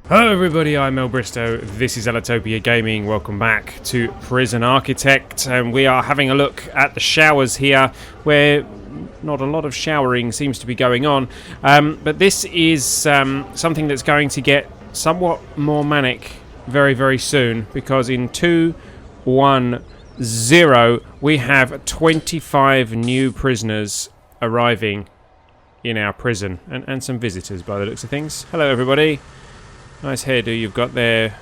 Hello everybody, I'm ellbristow, this is Ellitopia Gaming, welcome back to Prison Architect, and we are having a look at the showers here, where not a lot of showering seems to be going on, but this is something that's going to get somewhat more manic very, very soon, because in 210 we have 25 new prisoners arriving in our prison, and some visitors by the looks of things. Hello everybody. Nice hairdo you've got there,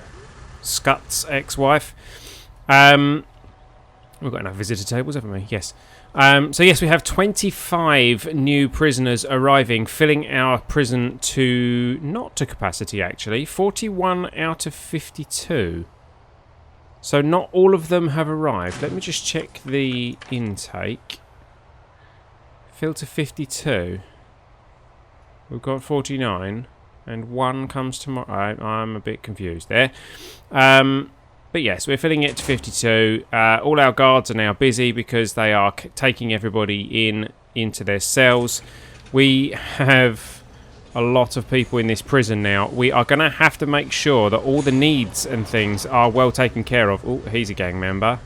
Scott's ex-wife. We've got enough visitor tables, haven't we? Yes. So yes, we have 25 new prisoners arriving, filling our prison to, not to capacity actually, 41 out of 52. So not all of them have arrived. Let me just check the intake. Fill to 52. We've got 49. And one comes tomorrow. I'm a bit confused there. But yes, we're filling it to 52. All our guards are now busy because they are taking everybody into their cells. We have a lot of people in this prison now. We are going to have to make sure that all the needs and things are well taken care of. Oh, he's a gang member.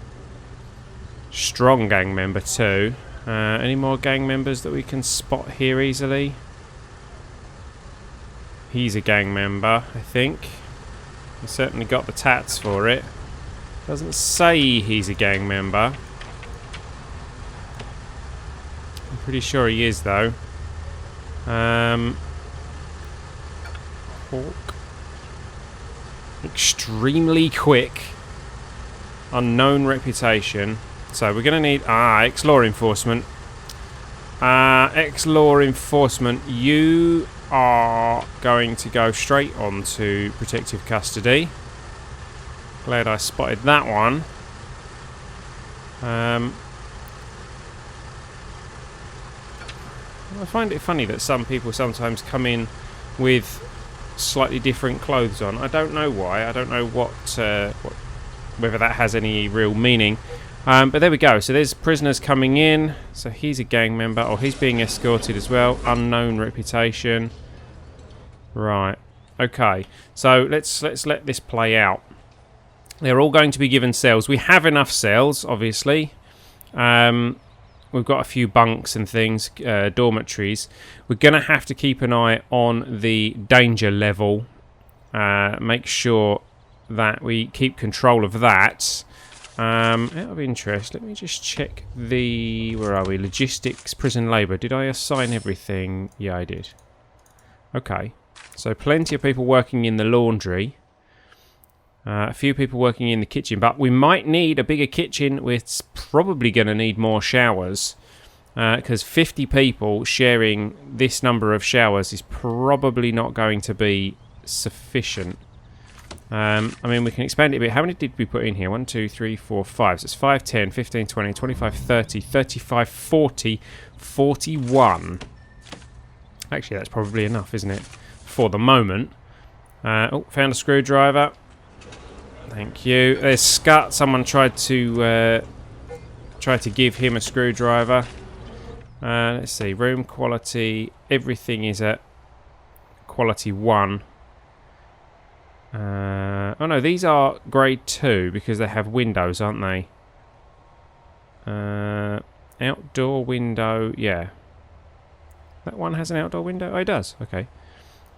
Strong gang member too. Any more gang members that we can spot here easily? He's a gang member, I think. He's certainly got the tats for it. Doesn't say he's a gang member. I'm pretty sure he is, though. Hawk. Extremely quick. Unknown reputation. So we're going to need... ex-law enforcement. Ex-law enforcement, you are going to go straight on to protective custody. Glad I spotted that one. I find it funny that some people sometimes come in with slightly different clothes on. I don't know why. I don't know whether that has any real meaning. But there we go. So there's prisoners coming in. So he's a gang member. Oh, he's being escorted as well. Unknown reputation. Right. Okay. So let's let this play out. They're all going to be given cells. We have enough cells, obviously. We've got a few bunks and things, dormitories. We're going to have to keep an eye on the danger level. Make sure that we keep control of that. Out of interest, let me just check the... Where are we? Logistics, prison labour. Did I assign everything? Yeah, I did. Okay. So plenty of people working in the laundry. A few people working in the kitchen. But we might need a bigger kitchen. We're probably going to need more showers. Because 50 people sharing this number of showers is probably not going to be sufficient. I mean, we can expand it a bit. How many did we put in here? 1, 2, 3, 4, 5. So it's 5, 10, 15, 20, 25, 30, 35, 40, 41. Actually, that's probably enough, isn't it? For the moment. Oh, found a screwdriver. Thank you. There's Scott. Someone tried to give him a screwdriver. Let's see. Room quality. Everything is at quality 1. Oh no, these are grade 2 because they have windows, aren't they? Outdoor window, yeah. That one has an outdoor window? Oh, it does. Okay.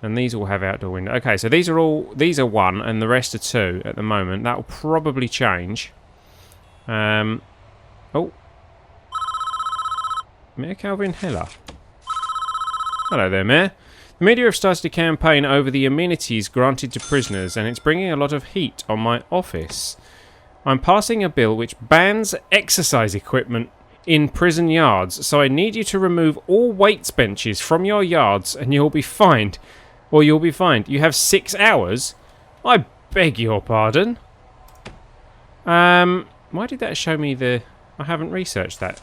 And these all have outdoor window. Okay, so these are 1 and the rest are 2 at the moment. That will probably change. Oh. Mayor Calvin Heller. Hello there, Mayor. The media have started a campaign over the amenities granted to prisoners, and it's bringing a lot of heat on my office. I'm passing a bill which bans exercise equipment in prison yards, so I need you to remove all weights benches from your yards and you'll be fined. Or you'll be fined. You have 6 hours? I beg your pardon. Why did that show me the... I haven't researched that.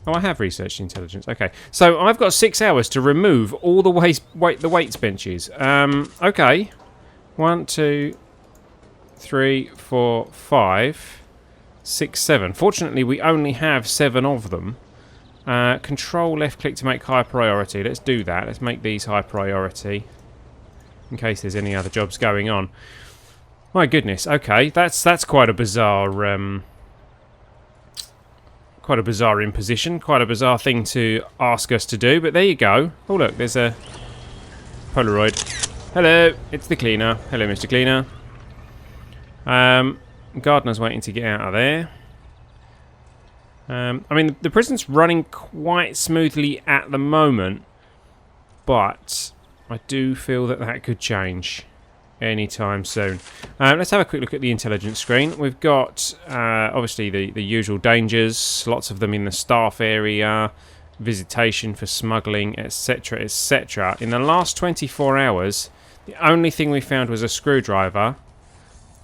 Oh, I have researched intelligence. Okay, so I've got 6 hours to remove all the weights benches. Okay. 1, 2, 3, 4, 5, 6, 7. Fortunately, we only have 7 of them. Control left click to make high priority. Let's do that. Let's make these high priority in case there's any other jobs going on. My goodness. Okay, that's quite a bizarre imposition. Quite a bizarre thing to ask us to do. But there you go. Oh look, there's a Polaroid. Hello, it's the cleaner. Hello, Mr. Cleaner. Gardener's waiting to get out of there. I mean, the prison's running quite smoothly at the moment, but I do feel that that could change anytime soon. Let's have a quick look at the intelligence screen. We've got, obviously, the usual dangers, lots of them in the staff area, visitation for smuggling, etc., etc. In the last 24 hours, the only thing we found was a screwdriver,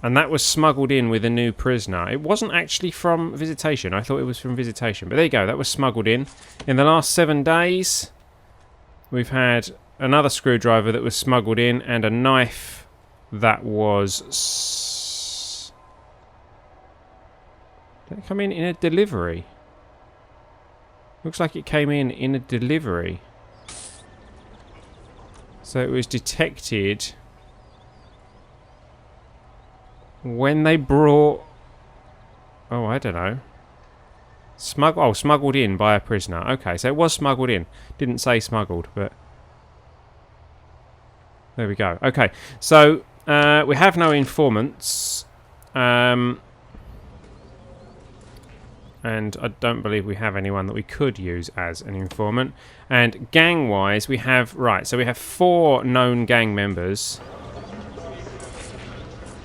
and that was smuggled in with a new prisoner. It wasn't actually from visitation. I thought it was from visitation. But there you go. That was smuggled in. In the last 7 days, we've had another screwdriver that was smuggled in and a knife that was... Did it come in a delivery? Looks like it came in a delivery. So it was detected... when they brought... Oh, I don't know. Smuggled in by a prisoner. Okay, so it was smuggled in. Didn't say smuggled, but... There we go. Okay, so we have no informants. And I don't believe we have anyone that we could use as an informant. And gang-wise, we have... Right, so we have 4 known gang members...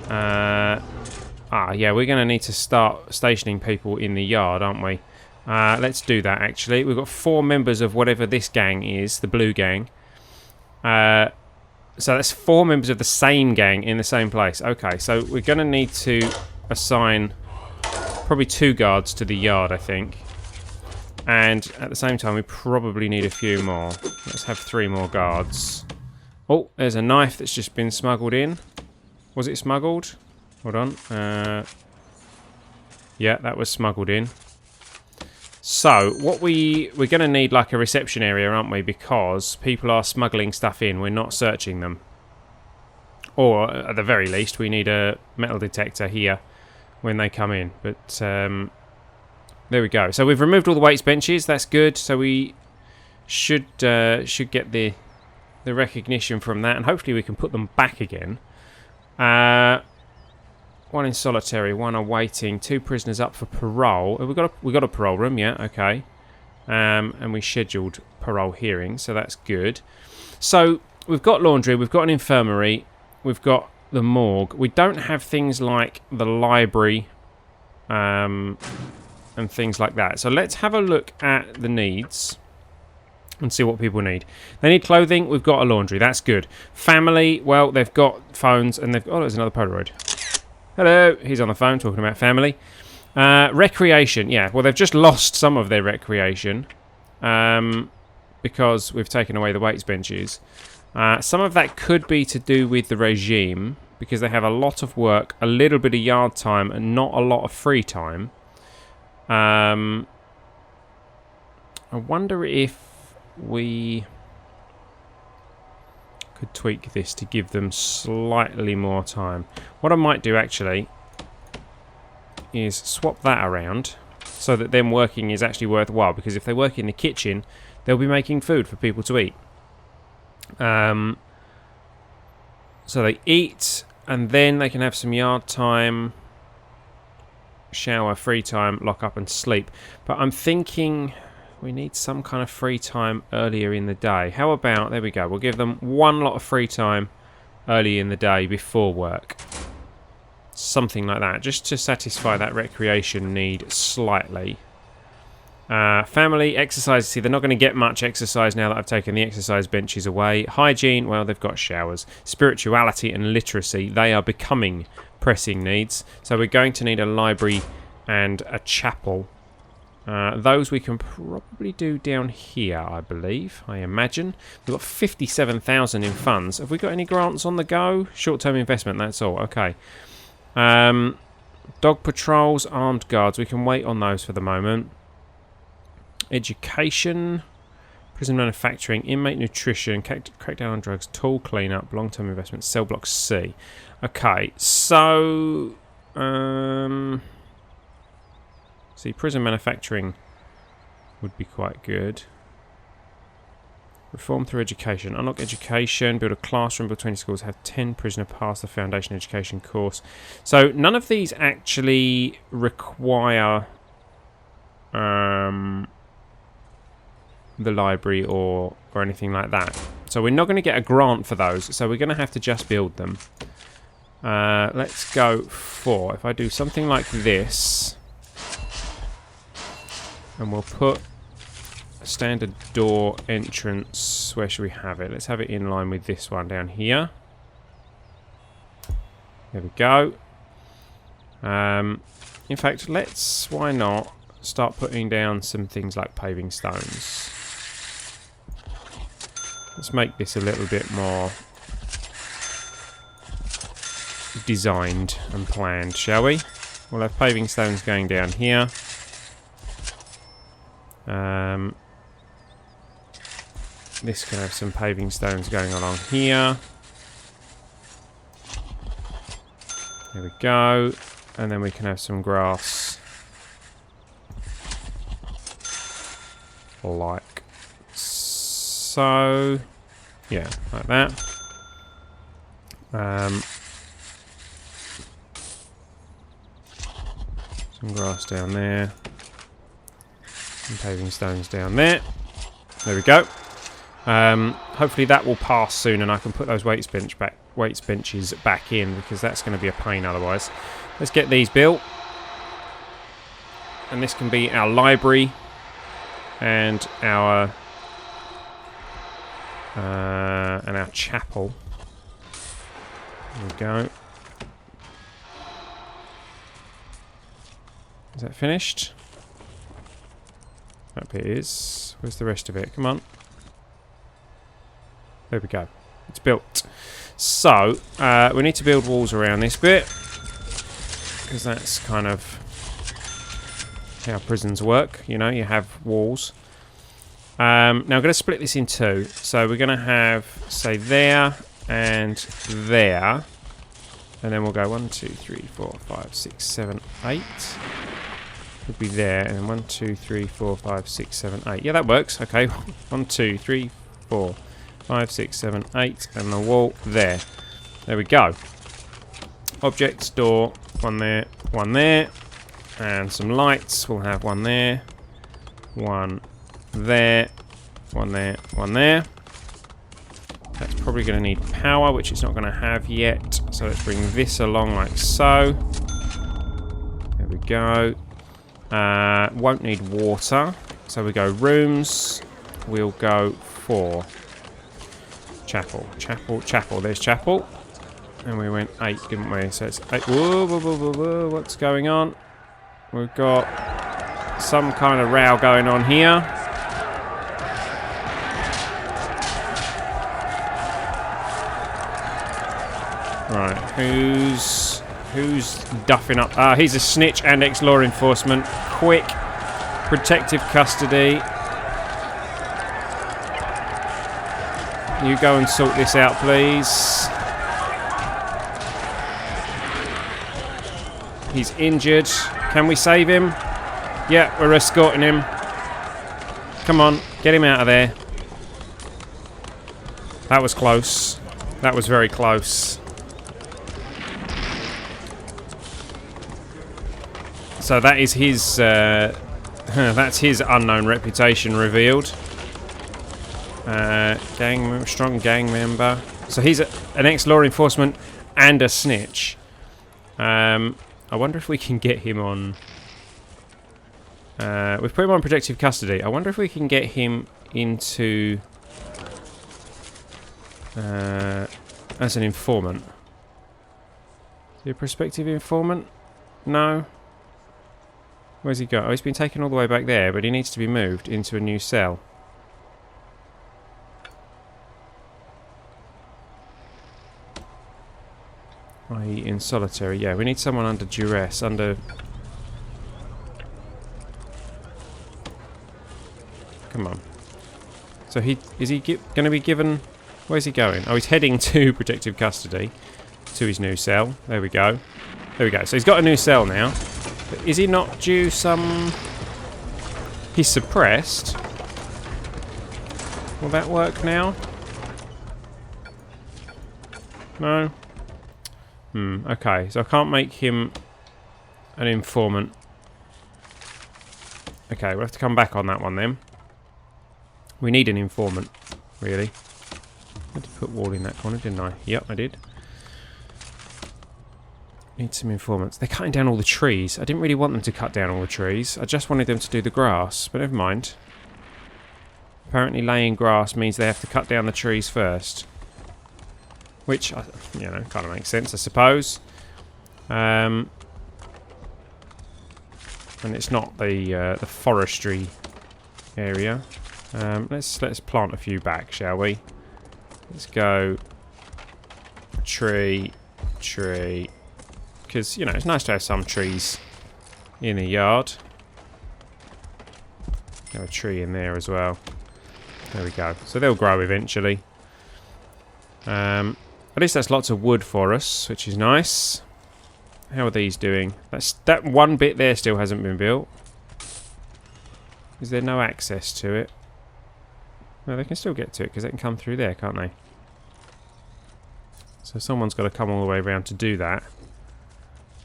yeah, we're going to need to start stationing people in the yard, aren't we? Let's do that, actually. We've got 4 members of whatever this gang is, the blue gang. So that's 4 members of the same gang in the same place. Okay, so we're going to need to assign probably 2 guards to the yard, I think. And at the same time, we probably need a few more. Let's have 3 more guards. Oh, there's a knife that's just been smuggled in. Was it smuggled? Hold on. Yeah, that was smuggled in. So, what we're going to need like a reception area, aren't we? Because people are smuggling stuff in. We're not searching them. Or, at the very least, we need a metal detector here when they come in. But, there we go. So, we've removed all the weights benches. That's good. So, we should get the recognition from that. And hopefully we can put them back again. 1 in solitary, 1 awaiting, 2 prisoners up for parole. We got a parole room, yeah, okay. And we scheduled parole hearings, so that's good. So we've got laundry, we've got an infirmary, we've got the morgue. We don't have things like the library and things like that. So let's have a look at the needs and see what people need. They need clothing. We've got a laundry. That's good. Family. Well, they've got phones and they've... Oh, there's another Polaroid. Hello. He's on the phone talking about family. Recreation. Yeah. Well, they've just lost some of their recreation because we've taken away the weights benches. Some of that could be to do with the regime because they have a lot of work, a little bit of yard time, and not a lot of free time. I wonder if we could tweak this to give them slightly more time. What I might do actually is swap that around so that them working is actually worthwhile, because if they work in the kitchen they'll be making food for people to eat. So they eat and then they can have some yard time, shower, free time, lock up and sleep. But I'm thinking we need some kind of free time earlier in the day. How about, there we go, we'll give them 1 lot of free time early in the day before work. Something like that, just to satisfy that recreation need slightly. Family, exercise, see they're not going to get much exercise now that I've taken the exercise benches away. Hygiene, well they've got showers. Spirituality and literacy, they are becoming pressing needs. So we're going to need a library and a chapel. Those we can probably do down here, I believe, I imagine. We've got 57,000 in funds. Have we got any grants on the go? Short-term investment, that's all. Okay. Dog patrols, armed guards. We can wait on those for the moment. Education. Prison manufacturing. Inmate nutrition. Crackdown on drugs. Tool cleanup. Long-term investment. Cell block C. Okay, so... see, prison manufacturing would be quite good. Reform through education. Unlock education. Build a classroom. Build 20 schools. Have 10 prisoner pass the foundation education course. So none of these actually require the library or anything like that. So we're not going to get a grant for those. So we're going to have to just build them. Let's go for... If I do something like this... And we'll put... standard door entrance. Where should we have it? Let's have it in line with this one down here. There we go. In fact, why not start putting down some things like paving stones. Let's make this a little bit more designed and planned, shall we? We'll have paving stones going down here. This can have some paving stones going along here. There we go. And then we can have some grass. Like so. Yeah, like that. Some grass down there. Some paving stones down there. There we go. Hopefully that will pass soon and I can put those weights benches back in, because that's going to be a pain otherwise. Let's get these built. And this can be our library and our chapel. There we go. Is that finished? That bit is. Where's the rest of it? Come on. There we go. It's built. So, we need to build walls around this bit, because that's kind of how prisons work. You know, you have walls. Now I'm going to split this in two. So we're going to have, say, there and there. And then we'll go 1, 2, 3, 4, 5, 6, 7, 8. Would be there. And then 1, 2, 3, 4, 5, 6, 7, 8. Yeah, that works. Okay. 1, 2, 3, 4, 5, 6, 7, 8. And the wall there. There we go. Objects, door, one there, one there. And some lights. We'll have one there, one there, one there, one there. That's probably going to need power, which it's not going to have yet. So let's bring this along like so. There we go. Won't need water. So we go rooms. We'll go for chapel. Chapel, chapel. There's chapel. And we went 8, didn't we? So it's 8. Whoa, whoa, whoa, whoa, whoa. What's going on? We've got some kind of row going on here. Right, who's duffing up? Ah, he's a snitch and ex-law enforcement. Quick, protective custody. You go and sort this out, please. He's injured. Can we save him? Yeah, we're escorting him. Come on, get him out of there. That was close. That was very close. So that is his... that's his unknown reputation revealed. Strong gang member. So he's an ex-law enforcement and a snitch. I wonder if we can get him on... we've put him on protective custody. I wonder if we can get him into... as an informant. Is he a prospective informant? No. Where's he got? Oh, he's been taken all the way back there, but he needs to be moved into a new cell. I.e. in solitary. Yeah, we need someone under duress, under... Come on. So is he going to be given... Where's he going? Oh, he's heading to protective custody. To his new cell. There we go. There we go. So he's got a new cell now. But is he not due some... He's suppressed. Will that work now? No? Okay. So I can't make him an informant. Okay, we'll have to come back on that one then. We need an informant, really. I had to put wall in that corner, didn't I? Yep, I did. Need some informants. They're cutting down all the trees. I didn't really want them to cut down all the trees. I just wanted them to do the grass, but never mind. Apparently laying grass means they have to cut down the trees first. Which, you know, kind of makes sense, I suppose. And it's not the forestry area. Let's plant a few back, shall we? Let's go tree. Because, you know, it's nice to have some trees in a yard. Have a tree in there as well. There we go. So they'll grow eventually. At least that's lots of wood for us, which is nice. How are these doing? That one bit there still hasn't been built. Is there no access to it? No, they can still get to it because they can come through there, can't they? So someone's got to come all the way around to do that.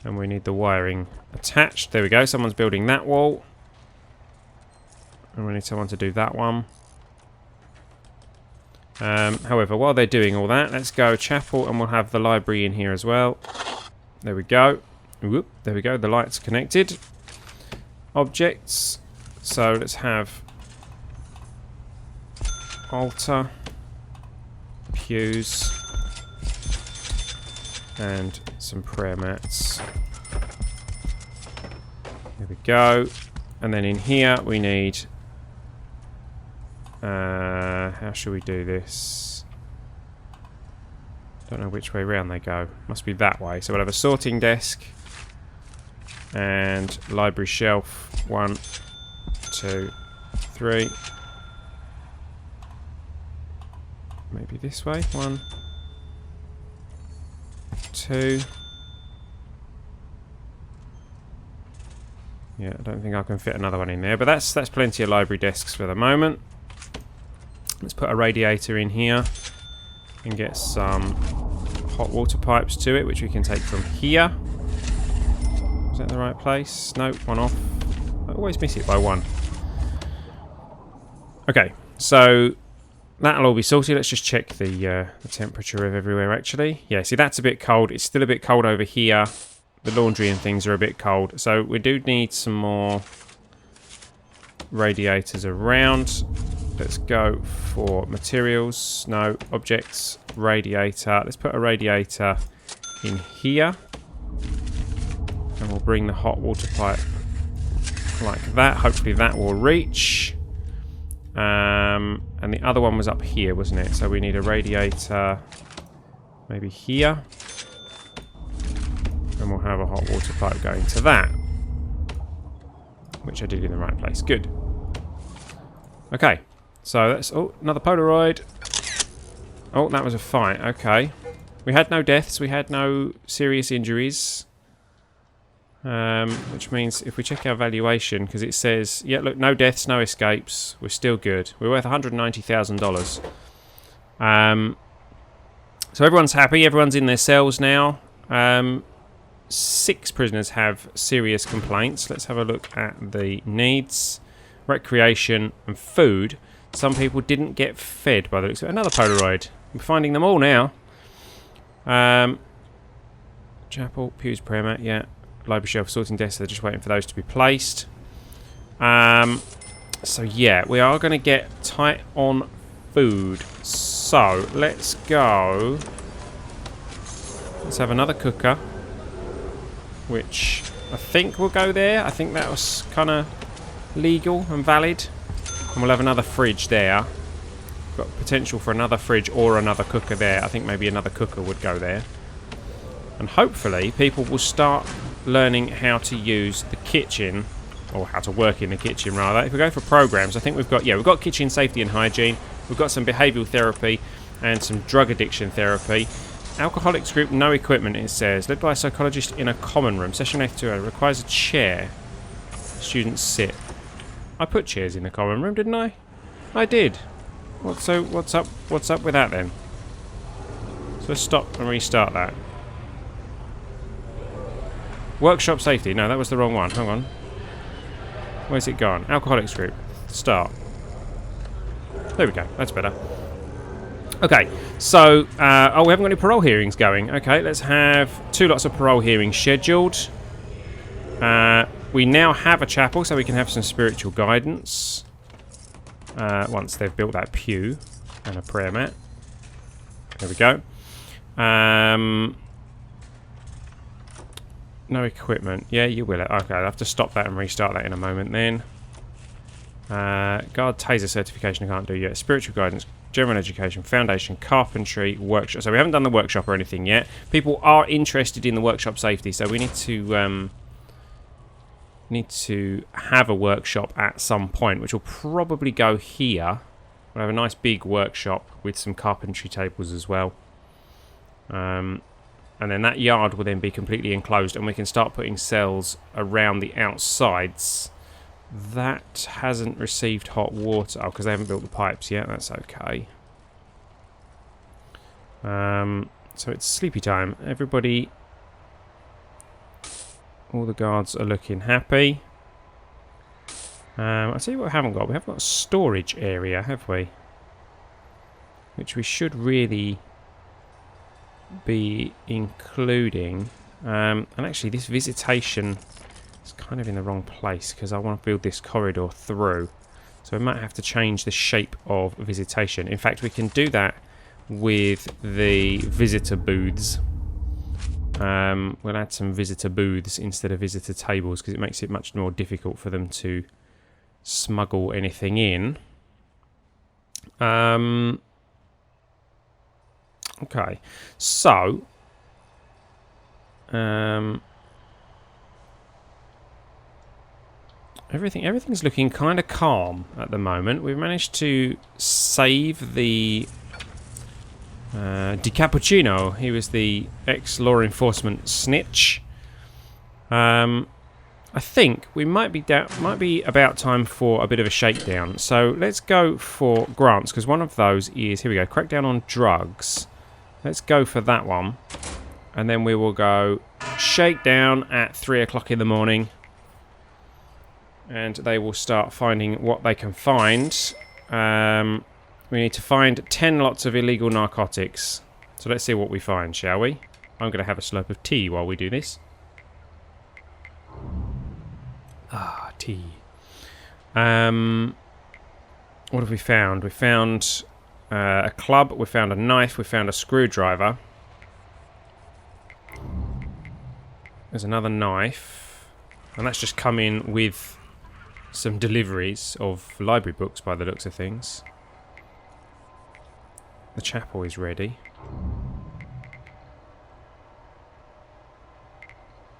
And we need the wiring attached. There we go. Someone's building that wall. And we need someone to do that one. However, while they're doing all that, let's go chapel and we'll have the library in here as well. There we go. Whoop, there we go. The light's connected. Objects. So let's have altar, pews, and some prayer mats. There we go. And then in here we need... how should we do this? Don't know which way round they go. Must be that way. So we'll have a sorting desk and library shelf. 1, 2, 3. Maybe this way. 1, 2. Yeah, I don't think I can fit another one in there, but that's plenty of library desks for the moment. Let's put a radiator in here and get some hot water pipes to it, which we can take from here. Is that the right place? Nope, one off. I always miss it by one. Okay, so that'll all be sorted. Let's just check the temperature of everywhere, actually. Yeah, see, that's a bit cold. It's still a bit cold over here. The laundry and things are a bit cold. So we do need some more radiators around. Let's go for materials. No, objects, radiator. Let's put a radiator in here. And we'll bring the hot water pipe like that. Hopefully that will reach. And the other one was up here, wasn't it? So we need a radiator maybe here. And we'll have a hot water pipe going to that. Which I did in the right place. Good. Okay. So that's... Oh, another Polaroid. Oh, that was a fight. Okay. We had no deaths. We had no serious injuries. Which means if we check our valuation, because it says, yeah, look, no deaths, no escapes. We're still good. We're worth $190,000. So everyone's happy. Everyone's in their cells now. 6 prisoners have serious complaints. Let's have a look at the needs. Recreation and food. Some people didn't get fed by the looks of it. Another Polaroid. We're finding them all now. Chapel, pews, prayer mat, yeah. Library shelf, sorting desk. They're just waiting for those to be placed. So yeah, we are going to get tight on food. So let's go. Let's have another cooker, which I think will go there. I think that was kind of legal and valid. And we'll have another fridge there. Got potential for another fridge or another cooker there. I think maybe another cooker would go there. And hopefully people will start learning how to use the kitchen or how to work in the kitchen rather. If we go for programs, I think we've got kitchen safety and hygiene, we've got some behavioural therapy and some drug addiction therapy. Alcoholics group, no equipment, it says, led by a psychologist in a common room. Session F2 requires a chair. Students sit. I put chairs in the common room, didn't I? I did. What's up with that then? So let's stop and restart that. Workshop safety. No, that was the wrong one. Hang on. Where's it gone? Alcoholics group. Start. There we go. That's better. Okay. So, we haven't got any parole hearings going. Okay, let's have 2 lots of parole hearings scheduled. We now have a chapel, so we can have some spiritual guidance. Once they've built that pew and a prayer mat. There we go. No equipment. Yeah, you will. Okay, I'll have to stop that and restart that in a moment then. Guard taser certification I can't do yet. Spiritual guidance, general education, foundation, carpentry, workshop. So we haven't done the workshop or anything yet. People are interested in the workshop safety, so we need to have a workshop at some point, which will probably go here. We'll have a nice big workshop with some carpentry tables as well. And then that yard will then be completely enclosed, and we can start putting cells around the outsides. That hasn't received hot water. Oh, because they haven't built the pipes yet. That's okay. So it's sleepy time. Everybody... All the guards are looking happy. I'll tell you what we haven't got. We haven't got a storage area, have we? Which we should really be including. And actually, this visitation is kind of in the wrong place because I want to build this corridor through. So we might have to change the shape of visitation. In fact, we can do that with the visitor booths. We'll add some visitor booths instead of visitor tables because it makes it much more difficult for them to smuggle anything in. Okay, so everything's looking kind of calm at the moment. We've managed to save the Di Cappuccino. He was the ex-law enforcement snitch. I think we might be about time for a bit of a shakedown. So let's go for grants, because one of those is, here we go, crackdown on drugs. Let's go for that one. And then we will go shakedown at 3 o'clock in the morning. And they will start finding what they can find. We need to find 10 lots of illegal narcotics. So let's see what we find, shall we? I'm going to have a slurp of tea while we do this. Ah, tea. What have we found? We found a club, we found a knife, we found a screwdriver. There's another knife. And that's just come in with some deliveries of library books by the looks of things. The chapel is ready.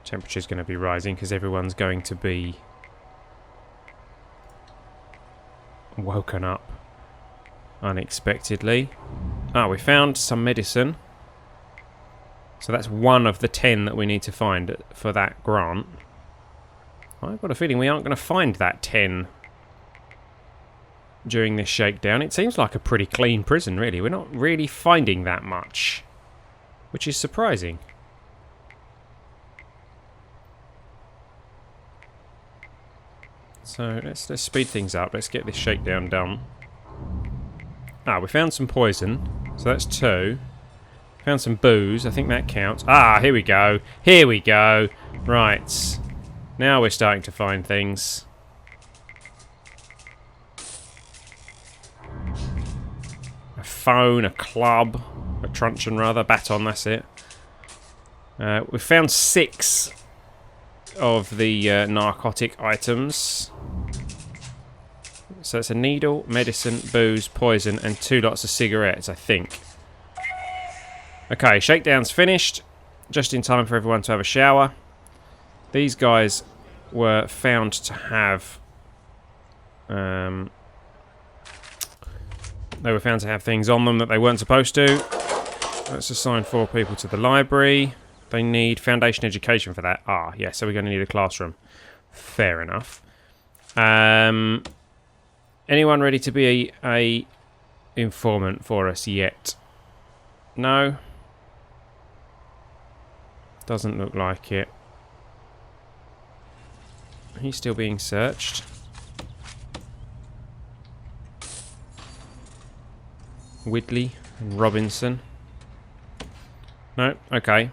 Temperature's going to be rising because everyone's going to be woken up unexpectedly. Ah, we found some medicine. So that's one of the 10 that we need to find for that grant. I've got a feeling we aren't going to find that 10 during this shakedown. It seems like a pretty clean prison, really. We're not really finding that much, which is surprising. So let's speed things up. Let's get this shakedown done. Ah, we found some poison, so that's 2. Found some booze. I think that counts. Ah, here we go. Here we go. Right. Now we're starting to find things. A phone, a club, a truncheon rather, baton, that's it. We found 6 of the narcotic items. So it's a needle, medicine, booze, poison, and 2 lots of cigarettes, I think. Okay, shakedown's finished. Just in time for everyone to have a shower. These guys were found to have things on them that they weren't supposed to. Let's assign 4 people to the library. They need foundation education for that. Ah, yeah, so we're going to need a classroom. Fair enough. Anyone ready to be a informant for us yet? No? Doesn't look like it. He's still being searched. Widley and Robinson. No, okay.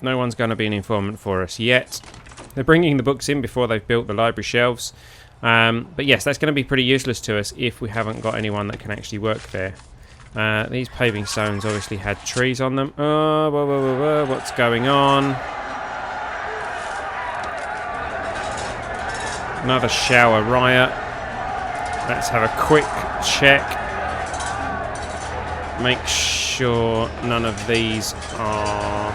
No one's going to be an informant for us yet. They're bringing the books in before they've built the library shelves. But yes, that's going to be pretty useless to us if we haven't got anyone that can actually work there. These paving stones obviously had trees on them. Oh, whoa, whoa, whoa, whoa. What's going on? Another shower riot. Let's have a quick check. Make sure none of these are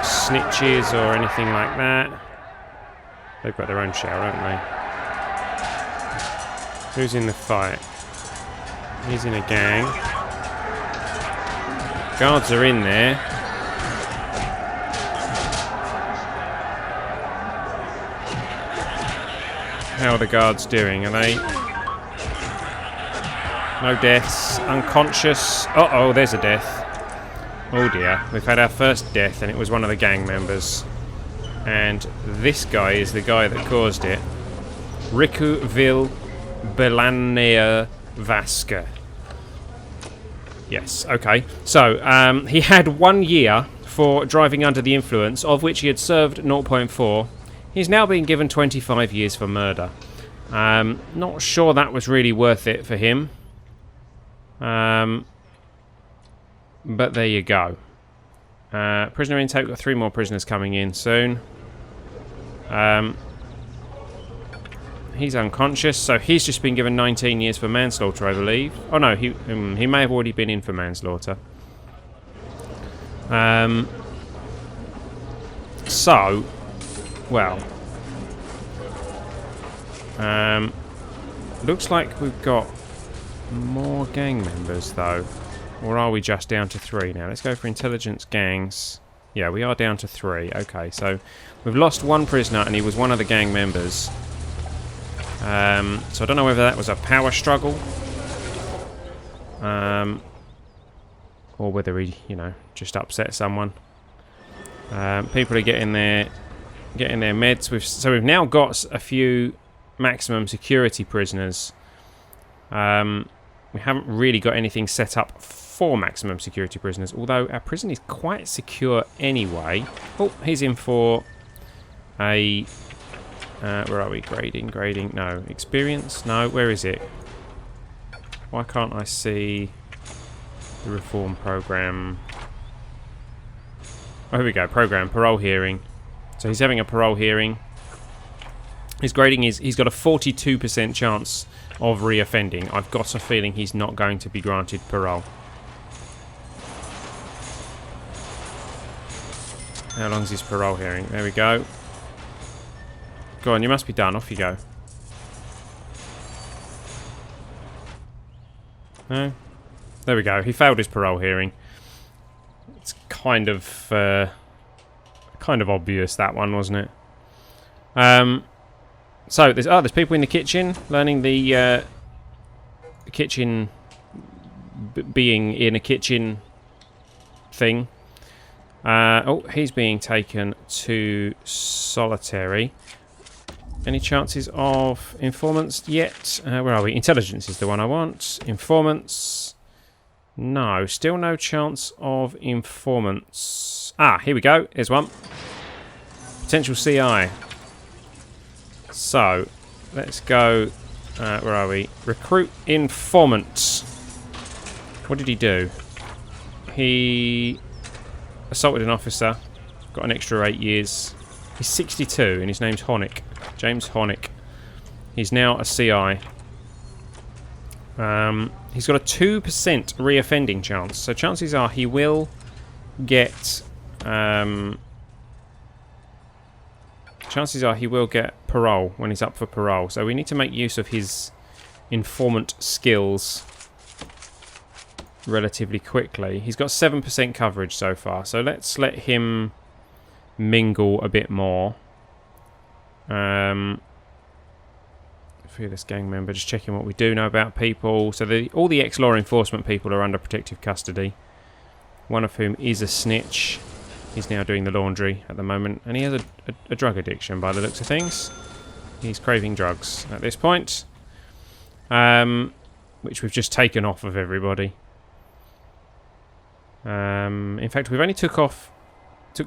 snitches or anything like that. They've got their own shower, haven't they? Who's in the fight? He's in a gang. Guards are in there. How are the guards doing? Are they... No deaths. Unconscious. Uh-oh, there's a death. Oh dear. We've had our first death and it was one of the gang members. And this guy is the guy that caused it. Rikuville Belanea Vasca. Yes, okay. So, he had 1 year for driving under the influence, of which he had served 0.4. He's now being given 25 years for murder. Not sure that was really worth it for him. But there you go. Prisoner intake, got 3 more prisoners coming in soon. He's unconscious, so he's just been given 19 years for manslaughter, I believe. Oh no, he may have already been in for manslaughter. So, well, looks like we've got more gang members though. Or are we just down to 3 now? Let's go for intelligence gangs. Yeah, we are down to 3. Okay, so we've lost 1 prisoner and he was one of the gang members. So I don't know whether that was a power struggle. Or whether he, you know, just upset someone. People are getting their meds. So we've now got a few maximum security prisoners. We haven't really got anything set up for maximum security prisoners, although our prison is quite secure anyway. Oh, he's in for a... where are we? Grading. No. Experience? No. Where is it? Why can't I see the reform program? Oh, here we go. Program. Parole hearing. So he's having a parole hearing. His grading is... He's got a 42% chance of re-offending. I've got a feeling he's not going to be granted parole. How long's his parole hearing? There we go. Go on, you must be done. Off you go. No? There we go. He failed his parole hearing. It's kind of obvious, that one, wasn't it? So there's people in the kitchen learning the kitchen being in a kitchen thing. Oh, he's being taken to solitary. Any chances of informants yet? Where are we? Intelligence is the one I want. Informants. No, still no chance of informants. Ah, here we go. Here's one. Potential CI. So, let's go. Where are we? Recruit informant. What did he do? He assaulted an officer. Got an extra 8 years. He's 62 and his name's Honick. James Honick. He's now a CI. He's got a 2% re-offending chance. So chances are he will get chances are he will get parole when he's up for parole. So we need to make use of his informant skills relatively quickly. He's got 7% coverage so far, so let's let him mingle a bit more. Fearless gang member, just checking what we do know about people. So all the ex-law enforcement people are under protective custody, one of whom is a snitch. He's now doing the laundry at the moment, and he has a drug addiction by the looks of things. He's craving drugs at this point, which we've just taken off of everybody. In fact, we've only took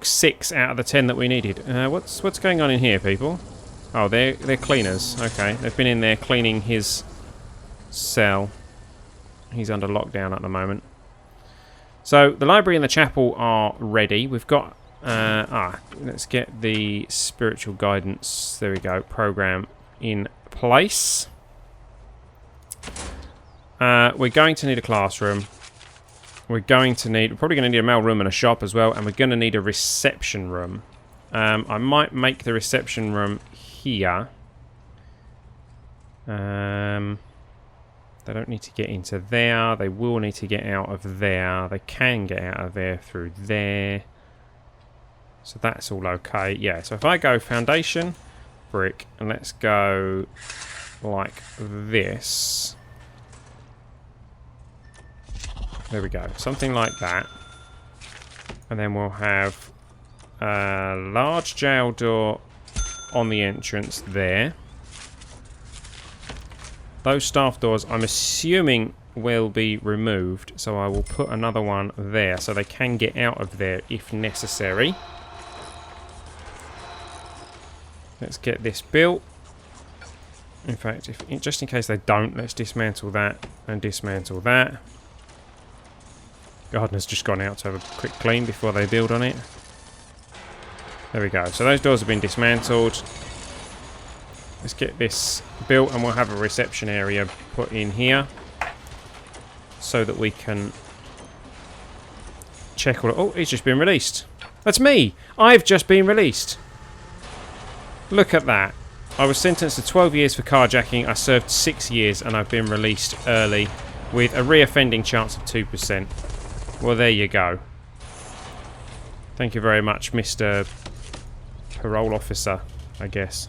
6 out of the 10 that we needed. What's going on in here, people? Oh, they're cleaners. Okay, they've been in there cleaning his cell. He's under lockdown at the moment. So the library and the chapel are ready. We've got let's get the spiritual guidance. There we go. Program in place. We're going to need a classroom. We're probably going to need a mail room and a shop as well, and we're going to need a reception room. I might make the reception room here. They don't need to get into there. They will need to get out of there. They can get out of there through there. So that's all okay. Yeah, so if I go foundation, brick, and let's go like this. There we go. Something like that. And then we'll have a large jail door on the entrance there. Those staff doors, I'm assuming, will be removed, so I will put another one there so they can get out of there if necessary. Let's get this built. In fact, just in case they don't, let's dismantle that and dismantle that. Gardener's just gone out to have a quick clean before they build on it. There we go. So those doors have been dismantled. Let's get this built and we'll have a reception area put in here so that we can check all... Oh, he's just been released. That's me! I've just been released. Look at that. I was sentenced to 12 years for carjacking. I served 6 years and I've been released early with a reoffending chance of 2%. Well, there you go. Thank you very much, Mr. Parole Officer, I guess.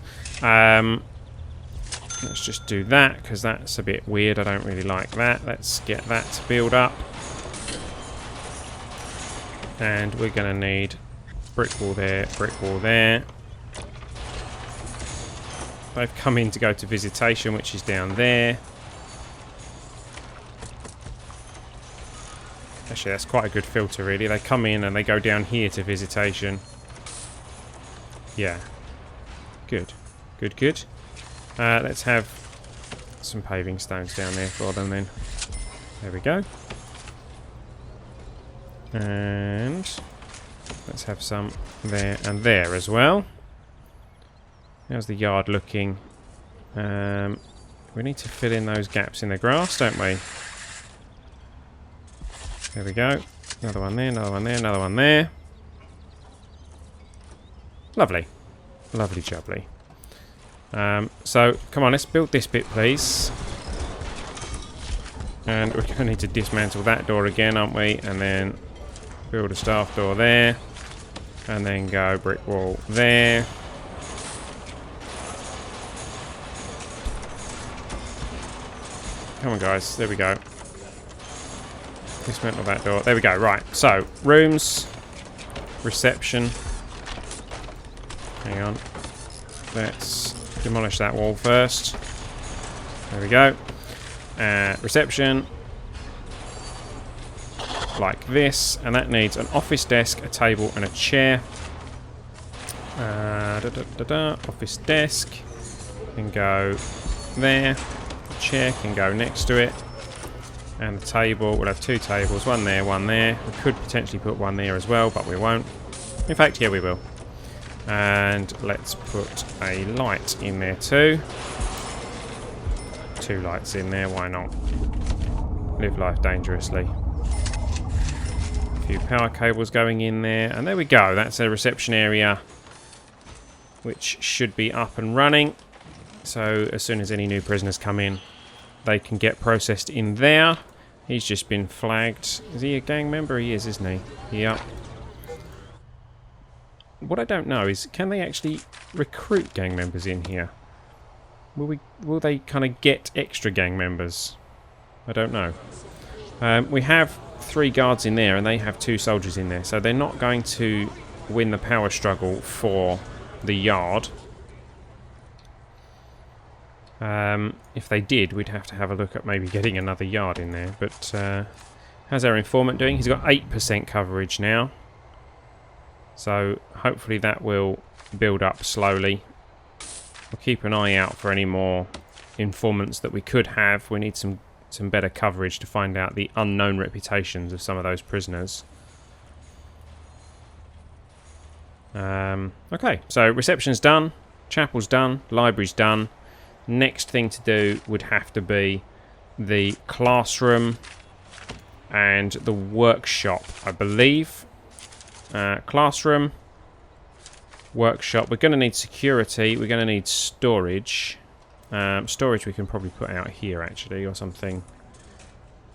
Let's just do that, because that's a bit weird. I don't really like that. Let's get that to build up. And we're going to need brick wall there, brick wall there. They've come in to go to visitation, which is down there. Actually, that's quite a good filter, really. They come in and they go down here to visitation. Yeah. Good. Good, good. Let's have some paving stones down there for them then. There we go. And let's have some there and there as well. How's the yard looking? We need to fill in those gaps in the grass, don't we? There we go. Another one there, another one there, another one there. Lovely. Lovely jubbly. So, come on, let's build this bit, please. And we're going to need to dismantle that door again, aren't we? And then build a staff door there. And then go brick wall there. Come on, guys. There we go. Dismantle that door. There we go. Right. So, rooms. Reception. Hang on. Let's demolish that wall first. There we go. Reception. Like this. And that needs an office desk, a table, and a chair. Office desk. Can go there. The chair can go next to it. And the table, we'll have 2 tables, one there, one there. We could potentially put one there as well, but we won't. In fact, yeah, we will. And let's put a light in there too. 2 lights in there, why not? Live life dangerously. A few power cables going in there, and there we go. That's a reception area which should be up and running. So as soon as any new prisoners come in, they can get processed in there. He's just been flagged. Is he a gang member? He is, isn't he? Yep. What I don't know is, can they actually recruit gang members in here? Will they kind of get extra gang members? I don't know. We have 3 guards in there, and they have 2 soldiers in there, so they're not going to win the power struggle for the yard. If they did, we'd have to have a look at maybe getting another yard in there. But how's our informant doing? He's got 8% coverage now. So hopefully that will build up slowly. We'll keep an eye out for any more informants that we could have. We need some better coverage to find out the unknown reputations of some of those prisoners. Okay, so reception's done, chapel's done, library's done. Next thing to do would have to be the classroom and the workshop, I believe. Classroom, workshop. We're going to need security. We're going to need storage. Storage we can probably put out here, actually, or something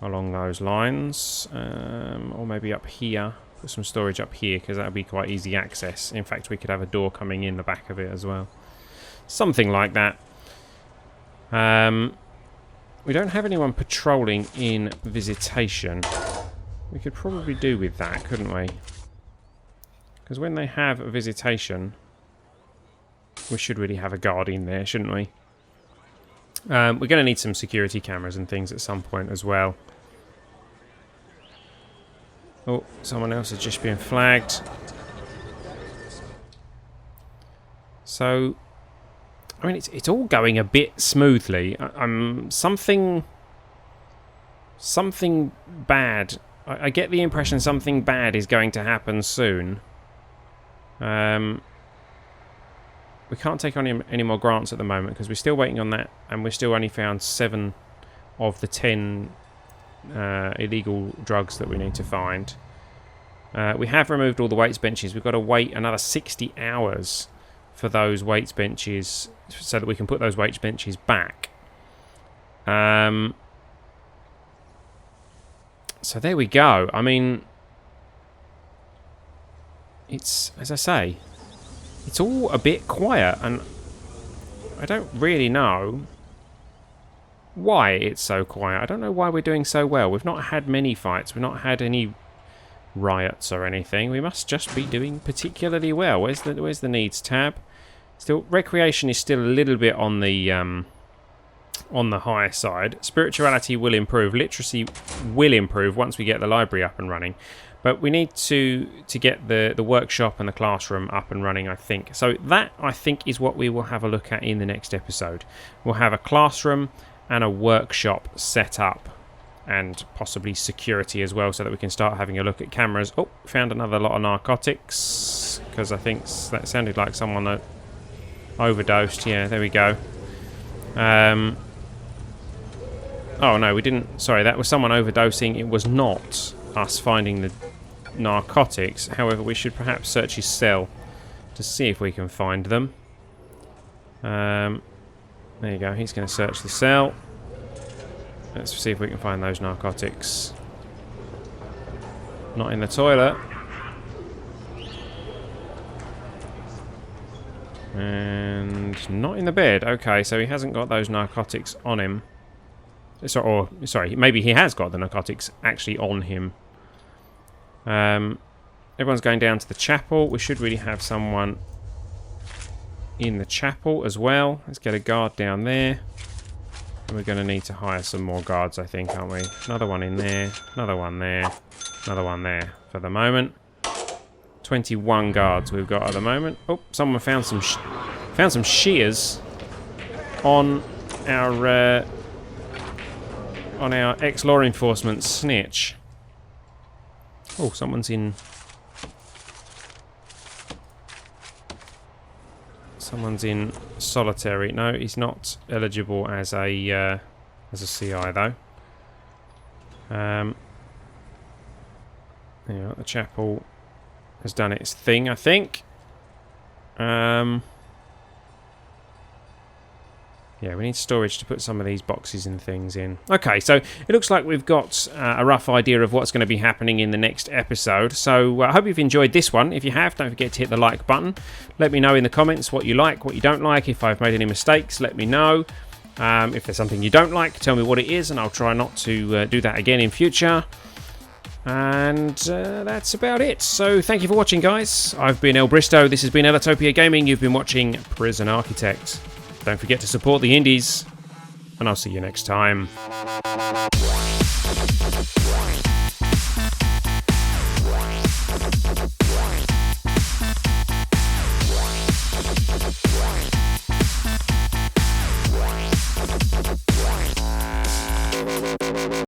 along those lines. Or maybe up here. Put some storage up here, because that would be quite easy access. In fact, we could have a door coming in the back of it as well. Something like that. We don't have anyone patrolling in visitation. We could probably do with that, couldn't we? Because when they have a visitation, we should really have a guard in there, shouldn't we? We're going to need some security cameras and things at some point as well. Oh, someone else has just been flagged. So, I mean, it's all going a bit smoothly. Something bad. I get the impression something bad is going to happen soon. We can't take on any more grants at the moment because we're still waiting on that, and we've still only found 7 of the 10 illegal drugs that we need to find. We have removed all the weights benches. We've got to wait another 60 hours for those weights benches so that we can put those weights benches back. So there we go. I mean, it's, as I say, it's all a bit quiet, and I don't really know why it's so quiet. I don't know why we're doing so well. We've not had many fights. We've not had any riots or anything. We must just be doing particularly well. Where's the needs tab? Still, recreation is still a little bit on the higher side. Spirituality will improve. Literacy will improve once we get the library up and running. But we need to get the workshop and the classroom up and running, I think. So that, I think, is what we will have a look at in the next episode. We'll have a classroom and a workshop set up, and possibly security as well, so that we can start having a look at cameras. Oh, found another lot of narcotics, because I think that sounded like someone overdosed. Yeah, there we go. Oh, no, we didn't. Sorry, that was someone overdosing. It was not us finding the narcotics. However, we should perhaps search his cell to see if we can find them. There you go. He's going to search the cell. Let's see if we can find those narcotics. Not in the toilet. And not in the bed. Okay, so he hasn't got those narcotics on him. Sorry, maybe he has got the narcotics actually on him. Everyone's going down to the chapel. We should really have someone in the chapel as well. Let's get a guard down there. And we're going to need to hire some more guards, I think, aren't we? Another one in there, another one there, another one there for the moment. 21 guards we've got at the moment. Oh, someone found some shears on our ex-law enforcement snitch. Oh, someone's in solitary. No, he's not eligible as a CI though. Yeah, the chapel has done its thing, I think. Yeah, we need storage to put some of these boxes and things in. Okay, so it looks like we've got a rough idea of what's going to be happening in the next episode. So I hope you've enjoyed this one. If you have, don't forget to hit the like button. Let me know in the comments what you like, what you don't like. If I've made any mistakes, let me know. If there's something you don't like, tell me what it is, and I'll try not to do that again in future. And that's about it. So thank you for watching, guys. I've been ellbristow. This has been Ellitopia Gaming. You've been watching Prison Architect. Don't forget to support the indies, and I'll see you next time.